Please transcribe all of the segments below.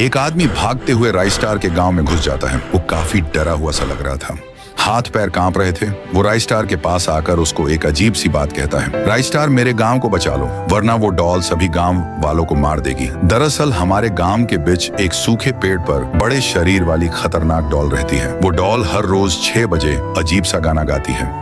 एक आदमी भागते हुए राइस्टार के गांव में घुस जाता है। वो काफी डरा हुआ सा लग रहा था, हाथ पैर कांप रहे थे। वो राइस्टार के पास आकर उसको एक अजीब सी बात कहता है, राइस्टार मेरे गांव को बचा लो, वरना वो डॉल सभी गांव वालों को मार देगी। दरअसल हमारे गांव के बीच एक सूखे पेड़ पर बड़े शरीर वाली खतरनाक डॉल रहती है। वो डॉल हर रोज 6 बजे अजीब सा गाना गाती है।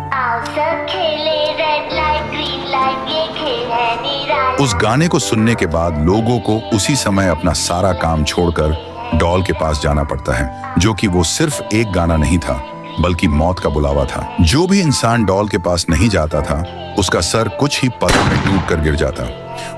उस गाने को सुनने के बाद लोगों को उसी समय अपना सारा काम छोड़कर डॉल के पास जाना पड़ता है, जो कि वो सिर्फ एक गाना नहीं था बल्कि मौत का बुलावा था। जो भी इंसान डॉल के पास नहीं जाता था उसका सर कुछ ही पलों में टूट कर गिर जाता।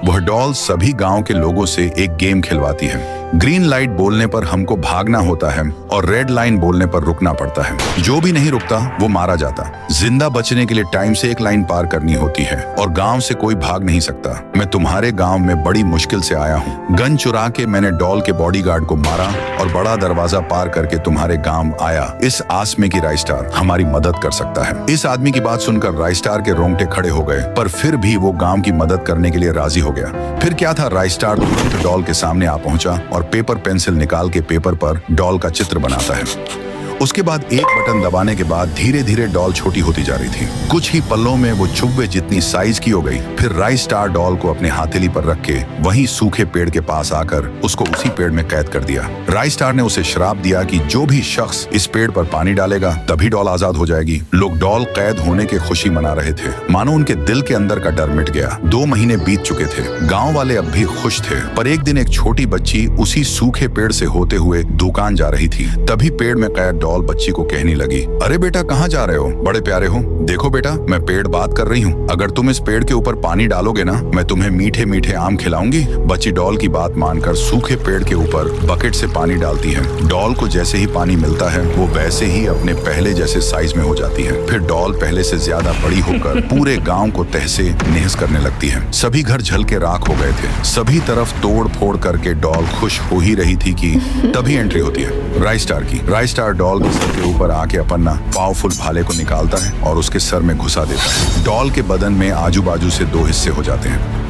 वह डॉल सभी गांव के लोगों से एक गेम खिलवाती है। ग्रीन लाइट बोलने पर हमको भागना होता है और रेड लाइन बोलने पर रुकना पड़ता है। जो भी नहीं रुकता वो मारा जाता। जिंदा बचने के लिए टाइम से एक लाइन पार करनी होती है और गांव से कोई भाग नहीं सकता। मैं तुम्हारे गांव में बड़ी मुश्किल से आया हूँ। गन चुरा के मैंने डॉल के बॉडीगार्ड को मारा और बड़ा दरवाजा पार करके तुम्हारे गांव आया, इस आस में कि राइस्टार हमारी मदद कर सकता है। इस आदमी की बात सुनकर राइस्टार के रोंगटे खड़े हो गए, पर फिर भी वो गांव की मदद करने के लिए राजी हो गया। फिर क्या था, राइस्टार तुरंत डॉल के सामने आ पहुंचा और पेपर पेंसिल निकाल के पेपर पर डॉल का चित्र बनाता है। उसके बाद एक बटन दबाने के बाद धीरे धीरे डॉल छोटी होती जा रही थी। कुछ ही पलों में वो चुब्बे जितनी साइज की हो गई। फिर राइस्टार डॉल को अपने हथेली पर रख के वहीं सूखे पेड़ के पास आकर उसको उसी पेड़ में कैद कर दिया। राइस्टार ने उसे श्राप दिया कि जो भी शख्स इस पेड़ पर पानी डालेगा तभी डॉल आजाद हो जाएगी। लोग डॉल कैद होने की खुशी मना रहे थे, मानो उनके दिल के अंदर का डर मिट गया। 2 महीने बीत चुके थे। गाँव वाले अब भी खुश थे, पर एक दिन एक छोटी बच्ची उसी सूखे पेड़ से होते हुए दुकान जा रही थी। तभी पेड़ में कैद डॉल बच्ची को कहने लगी, अरे बेटा कहाँ जा रहे हो, बड़े प्यारे हो, देखो बेटा मैं पेड़ बात कर रही हूँ, अगर तुम इस पेड़ के ऊपर पानी डालोगे ना मैं तुम्हें मीठे मीठे आम खिलाऊंगी। बच्ची डॉल की बात मानकर सूखे पेड़ के ऊपर बकेट से पानी डालती है। डॉल को जैसे ही पानी मिलता है वो वैसे ही अपने पहले जैसे साइज में हो जाती है। फिर डॉल पहले से ज्यादा बड़ी होकर पूरे गाँव को तहसे नहस करने लगती है। सभी घर जल के राख हो गए थे। सभी तरफ तोड़ फोड़ करके डॉल खुश हो ही रही थी कि तभी एंट्री होती है राइस्टार की। राइस्टार डॉल के ऊपर आके अपना पावरफुल भाले को निकालता है और उसके सर में घुसा देता है। डॉल के बदन में आजू बाजू से 2 हिस्से हो जाते हैं।